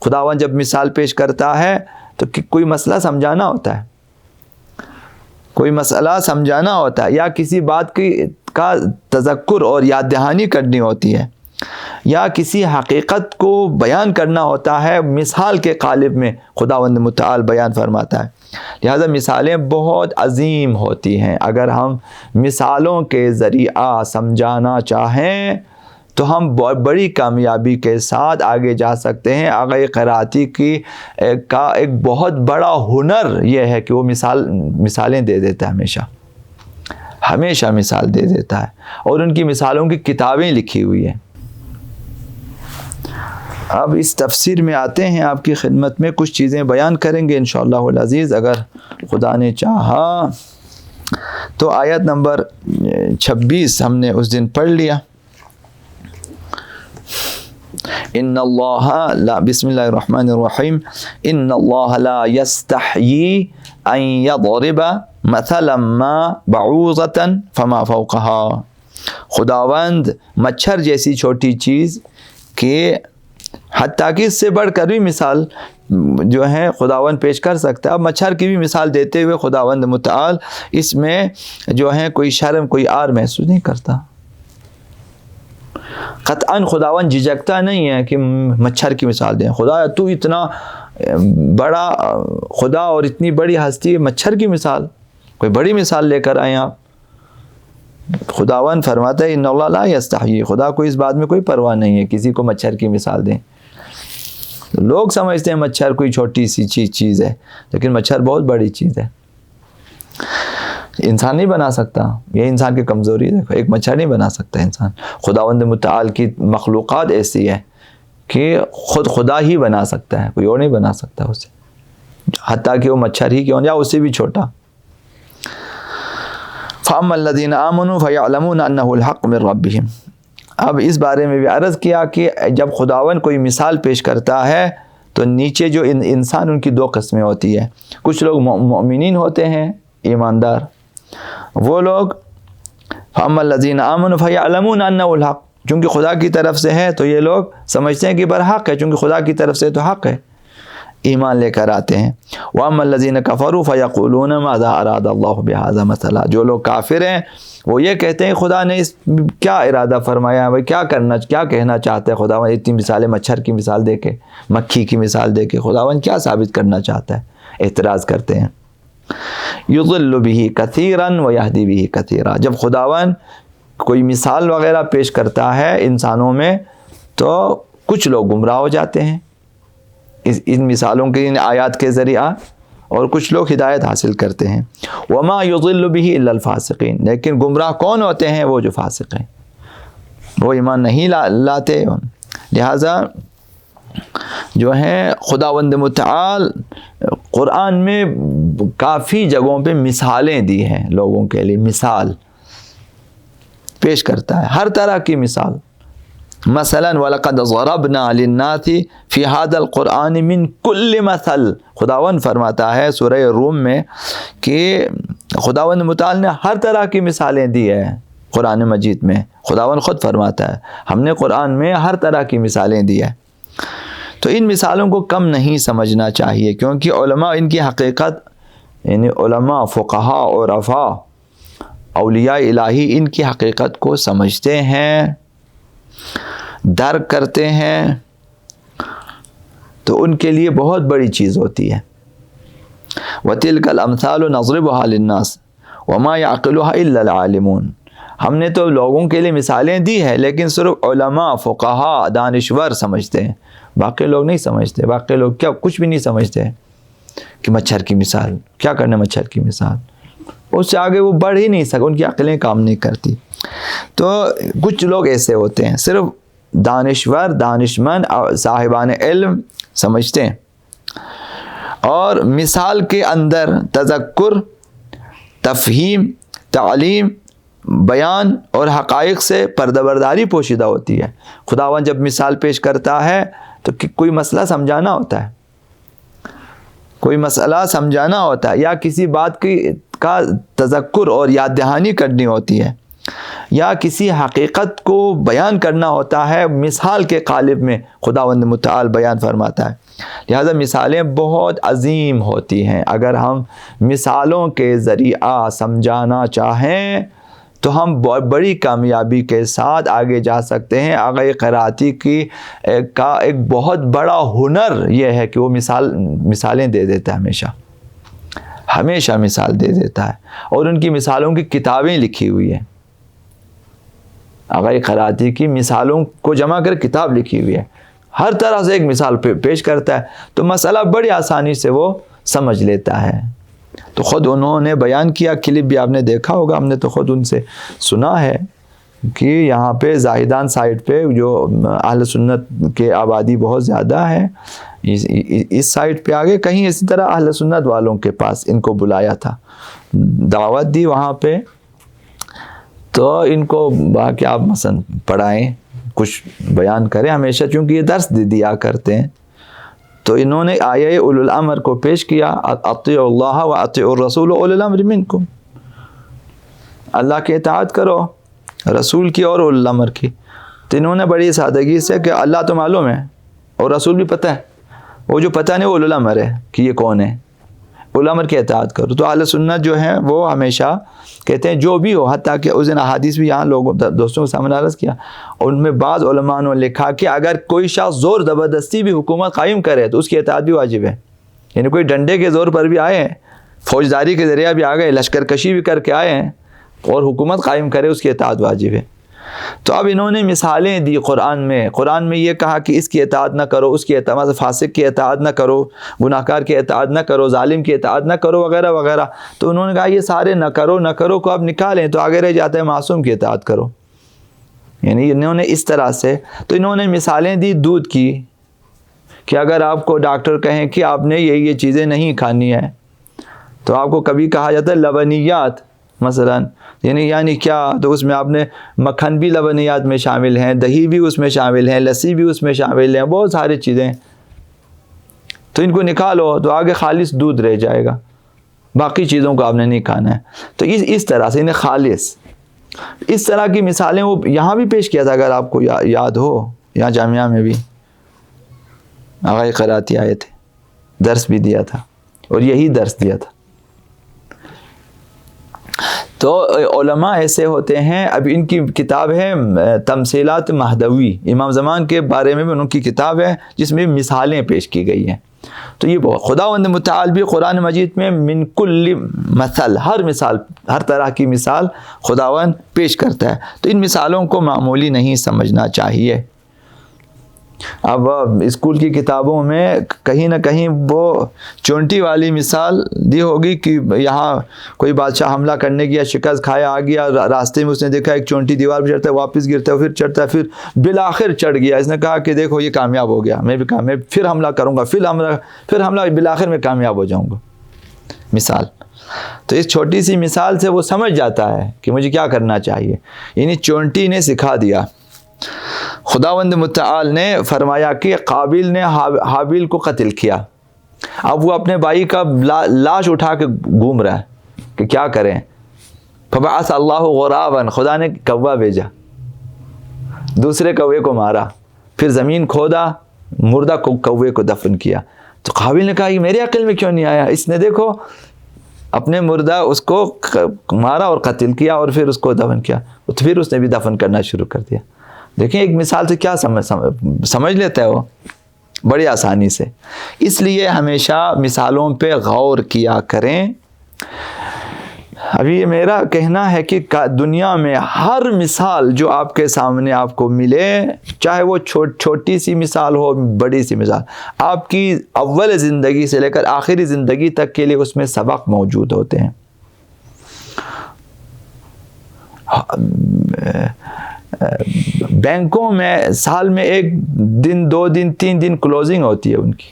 خداوند جب مثال پیش کرتا ہے تو کوئی مسئلہ سمجھانا ہوتا ہے، کوئی مسئلہ سمجھانا ہوتا ہے، یا کسی بات کا تذکر اور یاد دہانی کرنی ہوتی ہے، یا کسی حقیقت کو بیان کرنا ہوتا ہے، مثال کے قالب میں خداوند متعال بیان فرماتا ہے۔ لہذا مثالیں بہت عظیم ہوتی ہیں، اگر ہم مثالوں کے ذریعہ سمجھانا چاہیں تو ہم بہت بڑی کامیابی کے ساتھ آگے جا سکتے ہیں۔ آغا قراءتی کا ایک بہت بڑا ہنر یہ ہے کہ وہ مثالیں دے دیتا ہے، ہمیشہ مثال دے دیتا ہے، اور ان کی مثالوں کی کتابیں لکھی ہوئی ہیں۔ اب اس تفسیر میں آتے ہیں، آپ کی خدمت میں کچھ چیزیں بیان کریں گے انشاءاللہ العزیز اگر خدا نے چاہا تو۔ آیت نمبر 26 ہم نے اس دن پڑھ لیا، ان اللہ لا، بسم اللہ الرحمن الرحیم، ان اللہ لا یستحیی ان یضرب مثلا ما بعوضۃ فما فوقها۔ خداوند مچھر جیسی چھوٹی چیز کہ حتیٰ کہ اس سے بڑھ کر بھی مثال جو ہے خداوند پیش کر سکتا ہے۔ اب مچھر کی بھی مثال دیتے ہوئے خداوند متعال اس میں جو ہے کوئی شرم کوئی عار محسوس نہیں کرتا، قطعاً خداوند جھجکتا نہیں ہے کہ مچھر کی مثال دیں۔ خدا تو اتنا بڑا خدا اور اتنی بڑی ہستی، مچھر کی مثال، کوئی بڑی مثال لے کر آئیں آپ۔ خداوند فرماتا ہے ان اللہ لا یستحیی، خدا کو اس بات میں کوئی پرواہ نہیں ہے کسی کو مچھر کی مثال دیں۔ لوگ سمجھتے ہیں مچھر کوئی چھوٹی سی چیز ہے، لیکن مچھر بہت بڑی چیز ہے، انسان نہیں بنا سکتا، یہ انسان کی کمزوری ہے، ایک مچھر نہیں بنا سکتا انسان۔ خداوند متعال کی مخلوقات ایسی ہے کہ خود خدا ہی بنا سکتا ہے، کوئی اور نہیں بنا سکتا اسے، حتیٰ کہ وہ مچھر ہی کیوں یا اس سے بھی چھوٹا۔ فَأَمَّا الَّذِينَ آمَنُوا فَيَعْلَمُونَ أَنَّهُ الْحَقُّ مِنْ رَبِّهِمْ۔ اب اس بارے میں بھی عرض کیا کہ جب خداوند کوئی مثال پیش کرتا ہے تو نیچے جو انسان ان کی دو قسمیں ہوتی ہے، کچھ لوگ مؤمنین ہوتے ہیں، ایماندار، وہ لوگ فَأَمَّا الَّذِينَ آمَنُوا فَيَعْلَمُونَ أَنَّهُ الْحَقُّ، چونکہ خدا کی طرف سے ہے تو یہ لوگ سمجھتے ہیں کہ برحق ہے، چونکہ خدا کی طرف سے تو حق ہے، ایمان لے کر آتے ہیں۔ وَأَمَّا الَّذِينَ كَفَرُوا فَيَقُولُونَ مَاذَا أَرَادَ اللَّهُ بِهَذَا مَثَلًا، جو لوگ کافر ہیں وہ یہ کہتے ہیں خدا نے اس کیا ارادہ فرمایا ہے، کیا کہنا چاہتا ہے خداوند اتنی مثالیں مچھر کی مثال دے کے، مکھی کی مثال دے کے، خداوند کیا ثابت کرنا چاہتا ہے؟ اعتراض کرتے ہیں۔ يُضِلُّ بِهِ كَثِيرًا وَيَهْدِي بِهِ كَثِيرًا، جب خداوند کوئی مثال وغیرہ پیش کرتا ہے انسانوں میں تو کچھ لوگ گمراہ ہو جاتے ہیں ان مثالوں کے، ان آیات کے ذریعہ، اور کچھ لوگ ہدایت حاصل کرتے ہیں۔ وَمَا يُضِلُّ بِهِ إِلَّا الْفَاسِقِينَ، لیکن گمراہ کون ہوتے ہیں؟ وہ جو فاسق ہیں، وہ ایمان نہیں لاتے۔ لہٰذا جو ہے خداوند متعال قرآن میں کافی جگہوں پہ مثالیں دی ہیں، لوگوں کے لیے مثال پیش کرتا ہے، ہر طرح کی مثال۔ مثلا وَلَقَدْ ضَرَبْنَا لِلنَّاسِ فِي هَذَا الْقُرْآنِ مِنْ كُلِّ مَثَلٍ، خداوند فرماتا ہے سورہ روم میں کہ خداوند متعال نے ہر طرح کی مثالیں دی ہیں قرآن مجید میں۔ خداوند خود فرماتا ہے ہم نے قرآن میں ہر طرح کی مثالیں دی ہیں۔ تو ان مثالوں کو کم نہیں سمجھنا چاہیے، کیونکہ علماء ان کی حقیقت، یعنی علماء، فقہاء، عرفاء، اولیاء الہی ان کی حقیقت کو سمجھتے ہیں، درک کرتے ہیں، تو ان کے لیے بہت بڑی چیز ہوتی ہے۔ وَتِلْكَ الْأَمْثَالُ نَضْرِبُهَا لِلنَّاسِ وَمَا يَعْقِلُهَا إِلَّا الْعَالِمُونَ، ہم نے تو لوگوں کے لیے مثالیں دی ہیں لیکن صرف علماء، فقہاء، دانشور سمجھتے ہیں، باقی لوگ نہیں سمجھتے۔ باقی لوگ کیا کچھ بھی نہیں سمجھتے کہ مچھر کی مثال کیا کرنا، مچھر کی مثال اس سے آگے وہ بڑھ ہی نہیں سکتے، ان کی عقلیں کام نہیں کرتی۔ تو کچھ لوگ ایسے ہوتے ہیں صرف دانشور، دانشمند، صاحبان علم سمجھتے ہیں، اور مثال کے اندر تذکر، تفہیم، تعلیم، بیان اور حقائق سے پردہ برداری پوشیدہ ہوتی ہے۔ خداوند جب مثال پیش کرتا ہے تو کوئی مسئلہ سمجھانا ہوتا ہے، کوئی مسئلہ سمجھانا ہوتا ہے، یا کسی بات کا تذکر اور یاد دہانی کرنی ہوتی ہے، یا کسی حقیقت کو بیان کرنا ہوتا ہے مثال کے قالب میں خداوند متعال بیان فرماتا ہے. لہذا مثالیں بہت عظیم ہوتی ہیں. اگر ہم مثالوں کے ذریعہ سمجھانا چاہیں تو ہم بڑی کامیابی کے ساتھ آگے جا سکتے ہیں. آغا قراتی کا ایک بہت بڑا ہنر یہ ہے کہ وہ مثالیں دے دیتا ہے، ہمیشہ مثال دے دیتا ہے، اور ان کی مثالوں کی کتابیں لکھی ہوئی ہیں. آغا قراتی کی مثالوں کو جمع کر کتاب لکھی ہوئی ہے، ہر طرح سے ایک مثال پیش کرتا ہے، تو مسئلہ بڑی آسانی سے وہ سمجھ لیتا ہے. تو خود انہوں نے بیان کیا، کلپ بھی آپ نے دیکھا ہوگا، ہم نے تو خود ان سے سنا ہے کہ یہاں پہ زاہدان سائٹ پہ جو اہل سنت کے آبادی بہت زیادہ ہے، اس سائٹ پہ آگے کہیں اسی طرح اہل سنت والوں کے پاس ان کو بلایا تھا، دعوت دی وہاں پہ. تو ان کو کہ آپ مثلا پڑھائیں، کچھ بیان کریں، ہمیشہ چونکہ یہ درس دیا کرتے ہیں. تو انہوں نے آیہ اولو الامر کو پیش کیا، اطیعوا اللہ و اطیعوا الرسول اولو الامر منکم، اللہ کی اطاعت کرو، رسول کی اور اولو الامر کی. تو انہوں نے بڑی سادگی سے کہ اللہ تو معلوم ہے اور رسول بھی پتہ ہے، وہ جو پتہ نہیں وہ اولو الامر ہے کہ یہ کون ہے، اولو الامر کی اطاعت کرو. تو اہل سنت جو ہیں وہ ہمیشہ کہتے ہیں جو بھی ہو، حتیٰ کہ اس دن احادیث بھی یہاں لوگوں دوستوں کے سامنے عرض کیا، ان میں بعض علماء نے لکھا کہ اگر کوئی شخص زور زبردستی بھی حکومت قائم کرے تو اس کی اطاعت بھی واجب ہے. یعنی کوئی ڈنڈے کے زور پر بھی آئے ہیں، فوجداری کے ذریعہ بھی آ گئے، لشکر کشی بھی کر کے آئے ہیں اور حکومت قائم کرے، اس کی اطاعت واجب ہے. تو اب انہوں نے مثالیں دی قرآن میں یہ کہا کہ اس کی اطاعت نہ کرو، اس کی اطاعت، فاسق کی اطاعت نہ کرو، گناہ کار کی اطاعت نہ کرو، ظالم کی اطاعت نہ کرو، وغیرہ وغیرہ. تو انہوں نے کہا یہ سارے نہ کرو کو اب نکالیں تو آگے رہ جاتا ہے معصوم کی اطاعت کرو. یعنی انہوں نے اس طرح سے، تو انہوں نے مثالیں دی دودھ کی کہ اگر آپ کو ڈاکٹر کہیں کہ آپ نے یہ چیزیں نہیں کھانی ہے، تو آپ کو کبھی کہا جاتا ہے لبنیات مثلا، یعنی کیا؟ تو اس میں آپ نے مکھن بھی لبنیات میں شامل ہیں، دہی بھی اس میں شامل ہیں، لسی بھی اس میں شامل ہیں، بہت ساری چیزیں. تو ان کو نکالو تو آگے خالص دودھ رہ جائے گا، باقی چیزوں کو آپ نے نہیں کھانا ہے. تو اس طرح سے انہیں خالص، اس طرح کی مثالیں وہ یہاں بھی پیش کیا تھا، اگر آپ کو یاد ہو، یہاں جامعہ میں بھی آغا قراتی آئے تھے، درس بھی دیا تھا اور یہی درس دیا تھا. تو علماء ایسے ہوتے ہیں. اب ان کی کتاب ہے تمثیلات مہدوی، امام زمان کے بارے میں بھی ان کی کتاب ہے جس میں مثالیں پیش کی گئی ہیں. تو یہ خداوند متعال بھی قرآن مجید میں من کل مثل، ہر مثال، ہر طرح کی مثال خداوند پیش کرتا ہے. تو ان مثالوں کو معمولی نہیں سمجھنا چاہیے. اب اسکول کی کتابوں میں کہیں نہ کہیں وہ چونٹی والی مثال دی ہوگی کہ یہاں کوئی بادشاہ حملہ کرنے گیا، شکست کھایا، آ گیا، راستے میں اس نے دیکھا ایک چونٹی دیوار پہ چڑھتا ہے، واپس گرتا ہے، پھر چڑھتا ہے، پھر بالآخر چڑھ گیا. اس نے کہا کہ دیکھو یہ کامیاب ہو گیا، میں بھی کہا میں پھر حملہ کروں گا، پھر حملہ بالآخر میں کامیاب ہو جاؤں گا. مثال. تو اس چھوٹی سی مثال سے وہ سمجھ جاتا ہے کہ مجھے کیا کرنا چاہیے. یعنی چونٹی نے سکھا دیا. خداوند متعال نے فرمایا کہ قابیل نے حابیل کو قتل کیا، اب وہ اپنے بھائی کا لاش اٹھا کے گھوم رہا ہے کہ کیا کریں. فبعث اللہ غرابا، خدا نے کوا بھیجا، دوسرے کوے کو مارا، پھر زمین کھودا، مردہ کوے کو دفن کیا. تو قابیل نے کہا یہ میرے عقل میں کیوں نہیں آیا، اس نے دیکھو اپنے مردہ اس کو مارا اور قتل کیا اور پھر اس کو دفن کیا، تو پھر اس نے بھی دفن کرنا شروع کر دیا. دیکھیں ایک مثال سے کیا سمجھ لیتا ہے وہ بڑی آسانی سے. اس لیے ہمیشہ مثالوں پہ غور کیا کریں. ابھی یہ میرا کہنا ہے کہ دنیا میں ہر مثال جو آپ کے سامنے آپ کو ملے، چاہے وہ چھوٹی سی مثال ہو، بڑی سی مثال، آپ کی اول زندگی سے لے کر آخری زندگی تک کے لیے اس میں سبق موجود ہوتے ہیں. بینکوں میں سال میں 1 دن 2 دن 3 دن کلوزنگ ہوتی ہے ان کی.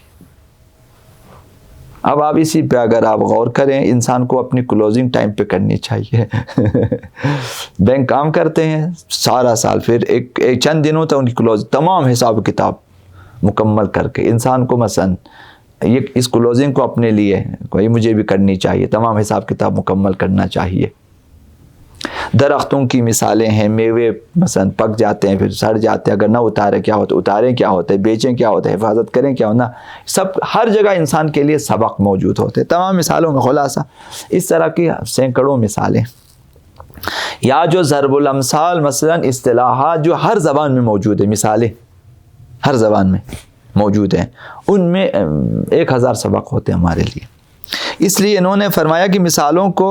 اب آپ اسی پہ اگر آپ غور کریں، انسان کو اپنی کلوزنگ ٹائم پہ کرنی چاہیے. بینک کام کرتے ہیں سارا سال، پھر ایک چند دنوں تک ان کی کلوز تمام حساب کتاب مکمل کر کے انسان کو مثلا یہ اس کلوزنگ کو اپنے لیے کوئی مجھے بھی کرنی چاہیے، تمام حساب کتاب مکمل کرنا چاہیے. درختوں کی مثالیں ہیں، میوے مثلا پک جاتے ہیں پھر سڑ جاتے ہیں، اگر نہ اتارے کیا ہوتا ہے، اتاریں کیا ہوتا ہے، بیچیں کیا ہوتا ہے، حفاظت کریں کیا ہونا، سب ہر جگہ انسان کے لیے سبق موجود ہوتے ہیں۔ تمام مثالوں کا خلاصہ اس طرح کی سینکڑوں مثالیں، یا جو ضرب الامثال مثلا اصطلاحات جو ہر زبان میں موجود ہے، مثالیں ہر زبان میں موجود ہیں، ان میں 1000 سبق ہوتے ہیں ہمارے لیے۔ اس لیے انہوں نے فرمایا کہ مثالوں کو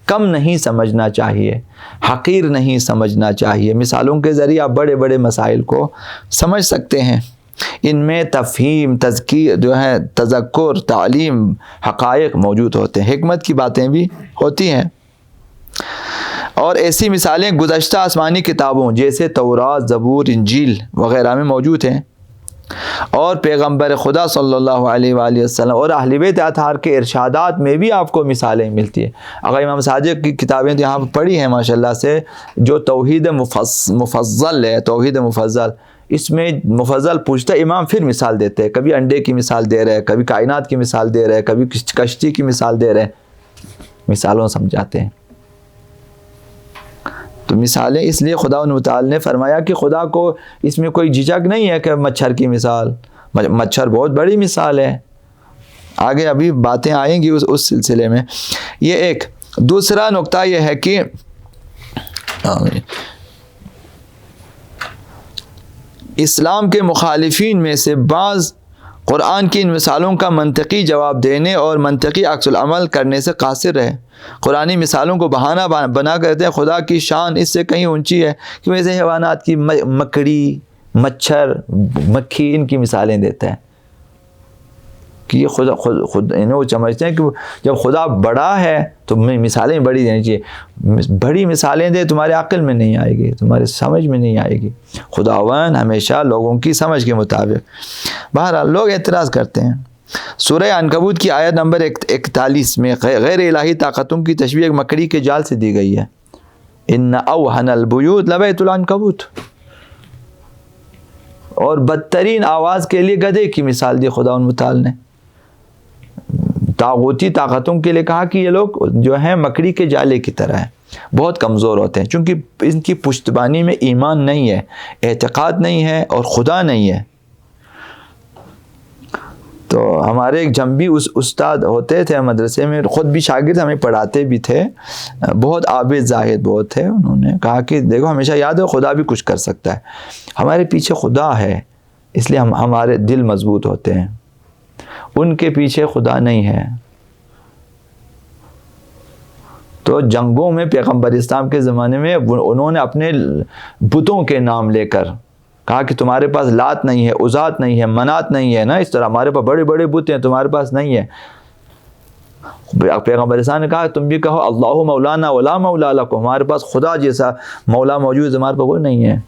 کم نہیں سمجھنا چاہیے، حقیر نہیں سمجھنا چاہیے۔ مثالوں کے ذریعے آپ بڑے بڑے مسائل کو سمجھ سکتے ہیں، ان میں تفہیم، تذکیر جو ہے، تذکر، تعلیم، حقائق موجود ہوتے ہیں، حکمت کی باتیں بھی ہوتی ہیں۔ اور ایسی مثالیں گزشتہ آسمانی کتابوں جیسے تورات، زبور، انجیل وغیرہ میں موجود ہیں، اور پیغمبر خدا صلی اللہ علیہ وآلہ وسلم اور اہل بیت اطہار کے ارشادات میں بھی آپ کو مثالیں ملتی ہیں۔ اگر امام صادق کی کتابیں تو یہاں پڑھی ہیں ماشاءاللہ سے، جو توحید مفضل ہے، توحید مفضل، اس میں مفضل پوچھتا ہے، امام پھر مثال دیتے ہیں، کبھی انڈے کی مثال دے رہے ہیں، کبھی کائنات کی مثال دے رہے ہیں، کبھی کشتی کی مثال دے رہے ہیں، مثالوں سمجھاتے ہیں۔ تو مثالیں اس لیے خدا متعال نے فرمایا کہ خدا کو اس میں کوئی جھجک نہیں ہے کہ مچھر کی مثال، مچھر بہت بڑی مثال ہے، آگے ابھی باتیں آئیں گی اس سلسلے میں۔ یہ ایک دوسرا نقطہ یہ ہے کہ اسلام کے مخالفین میں سے بعض قرآن کی ان مثالوں کا منطقی جواب دینے اور منطقی عکس العمل کرنے سے قاصر رہے۔ قرآنی مثالوں کو بہانہ بنا کرتے ہیں خدا کی شان اس سے کہیں اونچی ہے کہ ویسے حیوانات کی مکڑی، مچھر، مکھی، ان کی مثالیں دیتا ہے کہ یہ خود انہیں وہ سمجھتے ہیں کہ جب خدا بڑا ہے تو مثالیں بڑی دینی چاہیے، بڑی مثالیں دے تمہارے عقل میں نہیں آئے گی، تمہارے سمجھ میں نہیں آئے گی۔ خداوند ہمیشہ لوگوں کی سمجھ کے مطابق، بہرحال لوگ اعتراض کرتے ہیں۔ سورہ عنکبوت کی آیت نمبر 41 میں غیر الہی طاقتوں کی تشبیہ ایک مکڑی کے جال سے دی گئی ہے۔ ان اوہن البیوت لبیت العنکبوت، اور بدترین آواز کے لیے گدھے کی مثال دی خدا متعال نے۔ طاغوتی طاقتوں کے لیے کہا کہ یہ لوگ جو ہیں مکڑی کے جالے کی طرح ہیں، بہت کمزور ہوتے ہیں، چونکہ ان کی پشتبانی میں ایمان نہیں ہے، اعتقاد نہیں ہے اور خدا نہیں ہے۔ تو ہمارے ایک جنبی استاد ہوتے تھے مدرسے میں، خود بھی شاگرد ہمیں پڑھاتے بھی تھے، بہت عابد زاہد بہت تھے۔ انہوں نے کہا کہ دیکھو ہمیشہ یاد ہے خدا بھی کچھ کر سکتا ہے، ہمارے پیچھے خدا ہے اس لیے ہمارے دل مضبوط ہوتے ہیں، ان کے پیچھے خدا نہیں ہے۔ تو جنگوں میں پیغمبر اسلام کے زمانے میں انہوں نے اپنے بتوں کے نام لے کر کہا کہ تمہارے پاس لات نہیں ہے، عزات نہیں ہے، منات نہیں ہے نا، اس طرح ہمارے پاس بڑے بڑے بت ہیں، تمہارے پاس نہیں ہے۔ پیغمبر اسلام نے کہا تم بھی کہو اللہ مولانا ولا مولا لکم، ہمارے پاس خدا جیسا مولا موجود ہے، ہمارے پاس وہ نہیں ہے۔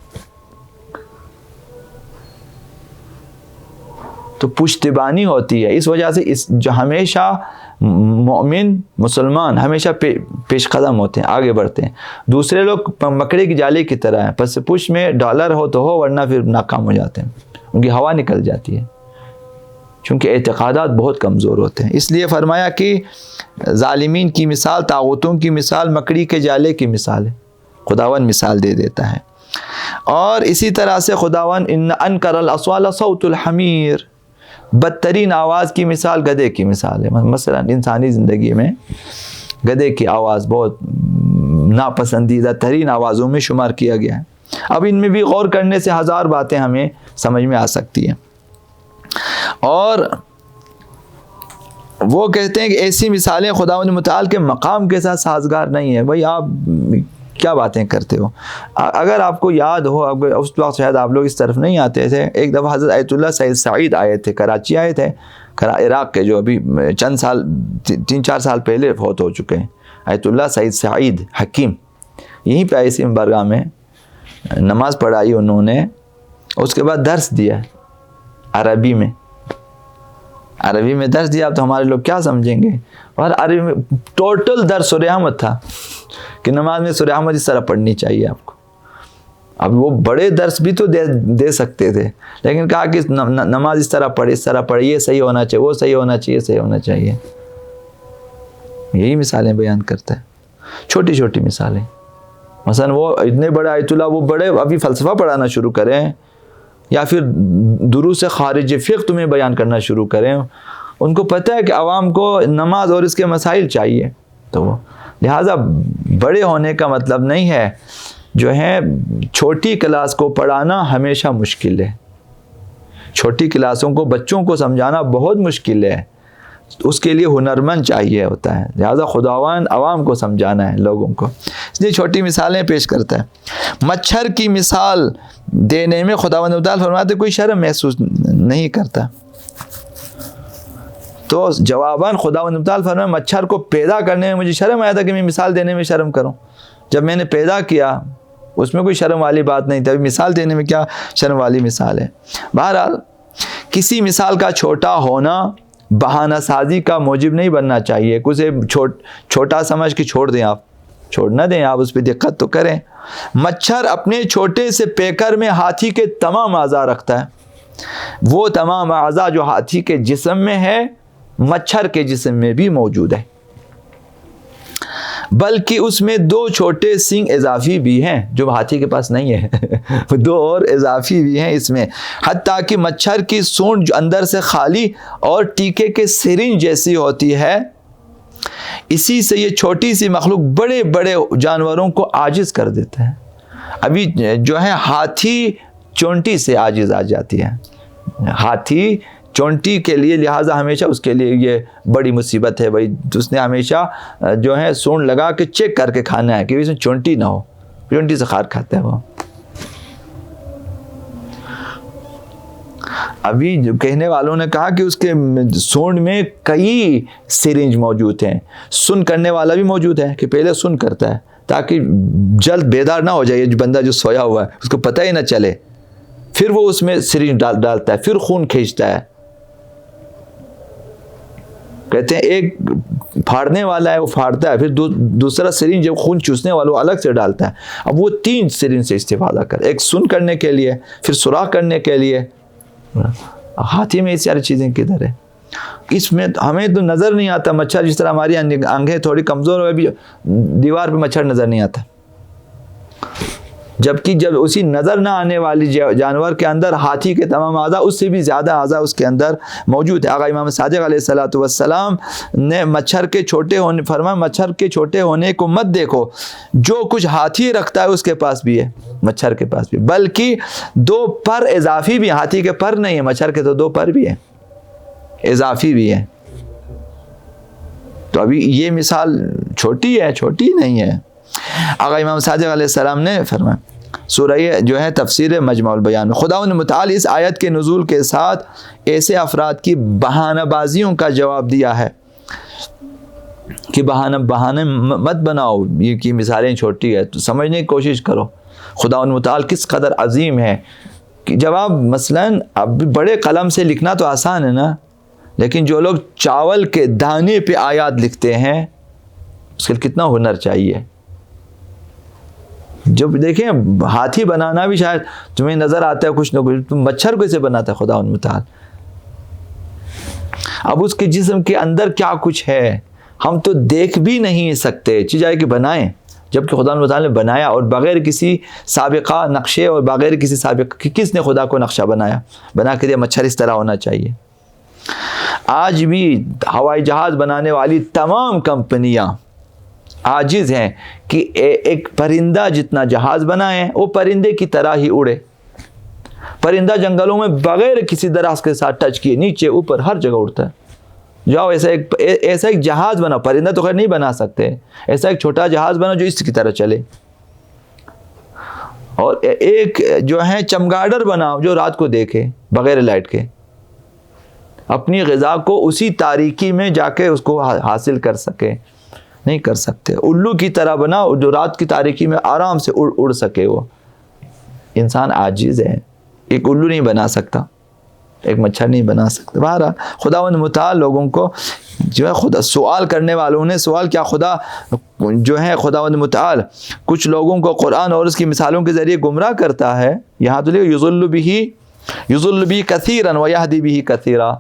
تو پشتبانی ہوتی ہے، اس وجہ سے جو ہمیشہ مومن مسلمان ہمیشہ پیش قدم ہوتے ہیں، آگے بڑھتے ہیں۔ دوسرے لوگ مکڑے کی جالے کی طرح ہیں، پس پش میں ڈالر ہو تو ہو ورنہ پھر ناکام ہو جاتے ہیں، ان کی ہوا نکل جاتی ہے، چونکہ اعتقادات بہت کمزور ہوتے ہیں۔ اس لیے فرمایا کہ ظالمین کی مثال، طاغوتوں کی مثال مکڑی کے جالے کی مثال ہے، خداوند مثال دے دیتا ہے۔ اور اسی طرح سے خداوند ان انکر الاصوات صوت الحمیر، بدترین آواز کی مثال گدھے کی مثال ہے۔ مثلا انسانی زندگی میں گدھے کی آواز بہت ناپسندیدہ ترین آوازوں میں شمار کیا گیا ہے۔ اب ان میں بھی غور کرنے سے ہزار باتیں ہمیں سمجھ میں آ سکتی ہیں۔ اور وہ کہتے ہیں کہ ایسی مثالیں خداوند متعال کے مقام کے ساتھ سازگار نہیں ہے۔ بھائی آپ کیا باتیں کرتے ہو؟ اگر آپ کو یاد ہو، اس وقت شاید آپ لوگ اس طرف نہیں آتے تھے، ایک دفعہ حضرت آیت اللہ سید سعید آئے تھے، کراچی آئے تھے، عراق کے، جو ابھی چند سال 3-4 سال پہلے فوت ہو چکے ہیں، آیت اللہ سید سعید حکیم، یہیں پہ آئے اسی برگاہ میں نماز پڑھائی انہوں نے، اس کے بعد درس دیا عربی میں درس دیا۔ اب تو ہمارے لوگ کیا سمجھیں گے، اور عربی میں ٹوٹل درس سورہ احمد تھا کہ نماز میں سورہ احمد اس طرح پڑھنی چاہیے آپ کو۔ اب وہ بڑے درس بھی تو دے سکتے تھے، لیکن کہا کہ نماز اس طرح پڑھے، اس طرح پڑھے، یہ صحیح ہونا چاہیے، وہ صحیح ہونا چاہیے، صحیح ہونا چاہیے۔ یہی مثالیں بیان کرتا ہے، چھوٹی چھوٹی مثالیں۔ مثلا وہ اتنے بڑے آیت اللہ وہ بڑے ابھی فلسفہ پڑھانا شروع کریں یا پھر دروس خارج فقہ تمہیں بیان کرنا شروع کریں، ان کو پتہ ہے کہ عوام کو نماز اور اس کے مسائل چاہیے، تو وہ لہٰذا بڑے ہونے کا مطلب نہیں ہے جو ہے چھوٹی کلاس کو پڑھانا ہمیشہ مشکل ہے، چھوٹی کلاسوں کو بچوں کو سمجھانا بہت مشکل ہے، اس کے لیے ہنرمند چاہیے ہوتا ہے، لہذا خداوند عوام کو سمجھانا ہے لوگوں کو، اس لیے چھوٹی مثالیں پیش کرتا ہے۔ مچھر کی مثال دینے میں خداوند تعالیٰ فرماتے کوئی شرم محسوس نہیں کرتا، تو جواباً خداوند تعالیٰ فرماتے مچھر کو پیدا کرنے میں مجھے شرم آیا تھا کہ میں مثال دینے میں شرم کروں، جب میں نے پیدا کیا اس میں کوئی شرم والی بات نہیں تھی، مثال دینے میں کیا شرم والی مثال ہے۔ بہرحال کسی مثال کا چھوٹا ہونا بہانہ سازی کا موجب نہیں بننا چاہیے، اسے چھوٹا سمجھ کے چھوڑ دیں، آپ چھوڑ نہ دیں، آپ اس پہ دقت تو کریں۔ مچھر اپنے چھوٹے سے پیکر میں ہاتھی کے تمام اعضاء رکھتا ہے، وہ تمام اعضاء جو ہاتھی کے جسم میں ہے مچھر کے جسم میں بھی موجود ہے، بلکہ اس میں 2 چھوٹے سینگ اضافی بھی ہیں جو ہاتھی کے پاس نہیں ہے 2 اور اضافی بھی ہیں اس میں، حتیٰ کہ مچھر کی سونڈ جو اندر سے خالی اور ٹیکے کے سرنج جیسی ہوتی ہے، اسی سے یہ چھوٹی سی مخلوق بڑے بڑے جانوروں کو عاجز کر دیتا ہے۔ ابھی جو ہے ہاتھی چونٹی سے عاجز آ جاتی ہے، ہاتھی چونٹی کے لیے، لہٰذا ہمیشہ اس کے لیے یہ بڑی مصیبت ہے بھائی، اس نے ہمیشہ جو ہے سونڈ لگا کے چیک کر کے کھانا ہے کہ اس میں چونٹی نہ ہو، چونٹی سے خار کھاتا ہے وہ۔ ابھی جو کہنے والوں نے کہا کہ اس کے سونڈ میں کئی سرنج موجود ہیں، سن کرنے والا بھی موجود ہے کہ پہلے سن کرتا ہے تاکہ جلد بیدار نہ ہو جائے جو بندہ جو سویا ہوا ہے اس کو پتہ ہی نہ چلے، پھر وہ اس میں سرنج ڈالتا ہے، پھر خون کھینچتا ہے۔ کہتے ہیں ایک پھاڑنے والا ہے وہ پھاڑتا ہے، پھر دوسرا سرنج جب خون چوسنے والا وہ الگ سے ڈالتا ہے، اب وہ 3 سرنج سے استفادہ کر، ایک سن کرنے کے لیے، پھر سوراخ کرنے کے لیے۔ ہاتھی میں یہ ساری چیزیں کدھر ہے؟ اس میں ہمیں تو نظر نہیں آتا مچھر، جس طرح ہماری آنکھیں تھوڑی کمزور ہوئے بھی دیوار پہ مچھر نظر نہیں آتا، جبکہ جب اسی نظر نہ آنے والی جانور کے اندر ہاتھی کے تمام اعضاء، اس سے بھی زیادہ اعضاء اس کے اندر موجود ہے۔ آقا امام صادق علیہ السلام نے مچھر کے چھوٹے ہونے فرمایا مچھر کے چھوٹے ہونے کو مت دیکھو، جو کچھ ہاتھی رکھتا ہے اس کے پاس بھی ہے، مچھر کے پاس بھی، بلکہ 2 پر اضافی بھی، ہاتھی کے پر نہیں ہے، مچھر کے تو 2 پر بھی ہیں، اضافی بھی ہیں۔ تو ابھی یہ مثال چھوٹی ہے، چھوٹی نہیں ہے۔ آقا امام صادق علیہ السلام نے فرمایا سورہ جو ہے تفسیر مجمع البیان میں، خداوند متعال اس آیت کے نزول کے ساتھ ایسے افراد کی بہانہ بازیوں کا جواب دیا ہے کہ بہانے مت بناؤ، یہ کی مثالیں چھوٹی ہے، تو سمجھنے کی کوشش کرو خداوند متعال کس قدر عظیم ہے۔ کہ جب آپ مثلاً اب بڑے قلم سے لکھنا تو آسان ہے نا، لیکن جو لوگ چاول کے دانے پہ آیات لکھتے ہیں اس کے لیے کتنا ہنر چاہیے۔ جب دیکھیں ہاتھی بنانا بھی شاید تمہیں نظر آتا ہے کچھ نہ کچھ، تم مچھر کو کیسے بناتا ہے خداوند متعال؟ اب اس کے جسم کے اندر کیا کچھ ہے ہم تو دیکھ بھی نہیں سکتے، چیزیں کہ بنائیں، جبکہ خداوند متعال نے بنایا، اور بغیر کسی سابقہ نقشے اور بغیر کسی سابقہ، کس نے خدا کو نقشہ بنا کے دیا مچھر اس طرح ہونا چاہیے۔ آج بھی ہوائی جہاز بنانے والی تمام کمپنیاں عاجز ہیں کہ ایک پرندہ جتنا جہاز بنائیں وہ پرندے کی طرح ہی اڑے۔ پرندہ جنگلوں میں بغیر کسی درخت کے ساتھ ٹچ کیے نیچے اوپر ہر جگہ اڑتا ہے۔ جاؤ ایسا ایک جہاز بناؤ، پرندہ تو خیر نہیں بنا سکتے، ایسا ایک چھوٹا جہاز بناؤ جو اس کی طرح چلے، اور ایک جو ہے چمگاڈر بناؤ جو رات کو دیکھے بغیر لائٹ کے، اپنی غذا کو اسی تاریکی میں جا کے اس کو حاصل کر سکے، نہیں کر سکتے۔ الو کی طرح بناؤ جو رات کی تاریکی میں آرام سے اڑ سکے۔ وہ انسان عاجز ہے، ایک الو نہیں بنا سکتا، ایک مچھر نہیں بنا سکتا۔ بہرحال خداوند متعال لوگوں کو جو ہے خدا سوال کرنے والوں نے سوال کیا خدا جو ہے خداوند متعال کچھ لوگوں کو قرآن اور اس کی مثالوں کے ذریعے گمراہ کرتا ہے۔ یہاں تو یضل به کثیرا ویہدی به کثیرا،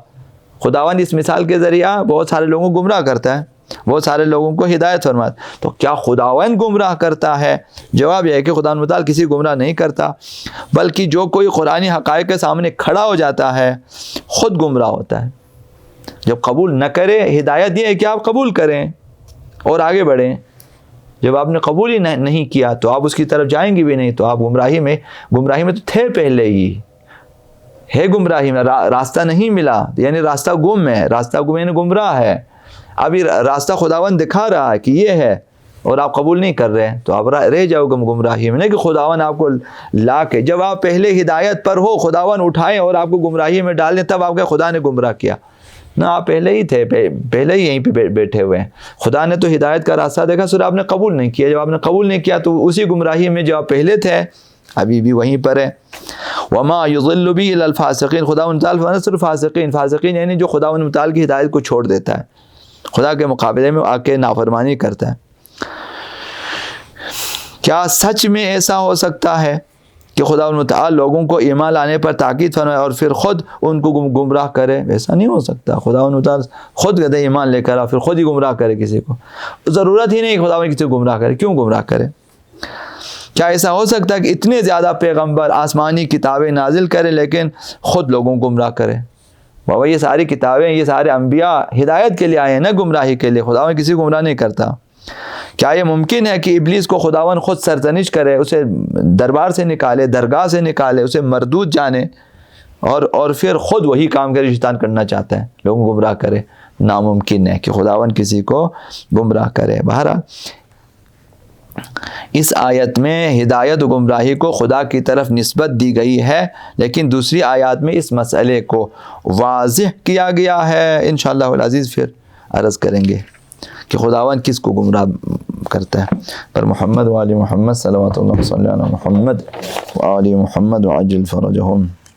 خداوند اس مثال کے ذریعہ بہت سارے لوگوں کو گمراہ کرتا ہے، وہ سارے لوگوں کو ہدایت فرماتا. تو کیا خداوند گمراہ کرتا ہے؟ جواب یہ ہے کہ خداوند متعال کسی گمراہ نہیں کرتا، بلکہ جو کوئی قرآنی حقائق کے سامنے کھڑا ہو جاتا ہے خود گمراہ ہوتا ہے. جب قبول نہ کرے، ہدایت یہ ہے کہ آپ قبول کریں اور آگے بڑھیں. جب آپ نے قبول ہی نہیں کیا تو آپ اس کی طرف جائیں گے بھی نہیں، تو آپ گمراہی میں تو تھے پہلے ہی، ہے گمراہی میں. راستہ نہیں ملا یعنی راستہ گم ہے، راستہ گم یعنی گمراہ ہے. ابھی راستہ خداوند دکھا رہا ہے کہ یہ ہے اور آپ قبول نہیں کر رہے، تو آپ رہ جاؤ گمراہی میں. نہیں کہ خداوند آپ کو لا کے، جب آپ پہلے ہدایت پر ہو خداوند اٹھائیں اور آپ کو گمراہی میں ڈال دیں، تب آپ کے خدا نے گمراہ کیا نہ. آپ پہلے ہی تھے، پہلے ہی یہیں پہ بیٹھے ہوئے ہیں. خدا نے تو ہدایت کا راستہ دیکھا، صرف آپ نے قبول نہیں کیا. جب آپ نے قبول نہیں کیا تو اسی گمراہی میں جو آپ پہلے تھے ابھی بھی وہیں پر ہے. وما یضل به الا الفاسقین، خداوند تعالی صرف فاسقین یعنی جو خداوند تعالی کی ہدایت کو چھوڑ دیتا ہے، خدا کے مقابلے میں آ کے نافرمانی کرتا ہے. کیا سچ میں ایسا ہو سکتا ہے کہ خداوند تعالی لوگوں کو ایمان لانے پر تاکید فرمائے اور پھر خود ان کو گمراہ کرے؟ ایسا نہیں ہو سکتا. خداوند تعالی خود کہتے ایمان لے کر پھر خود ہی گمراہ کرے کسی کو. ضرورت ہی نہیں خداوند کسی کو گمراہ کرے. کیوں گمراہ کرے؟ کیا ایسا ہو سکتا ہے کہ اتنے زیادہ پیغمبر آسمانی کتابیں نازل کرے لیکن خود لوگوں کو گمراہ کرے؟ بابا یہ ساری کتابیں، یہ سارے انبیاء ہدایت کے لیے آئے ہیں نہ گمراہی کے لیے. خداوند کسی کو گمراہ نہیں کرتا. کیا یہ ممکن ہے کہ ابلیس کو خداوند خود سرزنش کرے، اسے دربار سے نکالے، درگاہ سے نکالے، اسے مردود جانے اور پھر خود وہی کام کرے شیطان کرنا چاہتا ہے، لوگوں کو گمراہ کرے؟ ناممکن ہے کہ خداوند کسی کو گمراہ کرے. بہرحال اس آیت میں ہدایت و گمراہی کو خدا کی طرف نسبت دی گئی ہے، لیکن دوسری آیات میں اس مسئلے کو واضح کیا گیا ہے. انشاءاللہ العزیز پھر عرض کریں گے کہ خداوند کس کو گمراہ کرتا ہے. پر محمد و آل محمد صلوات اللہ صلی علی محمد و آل محمد وعجل فرجہم.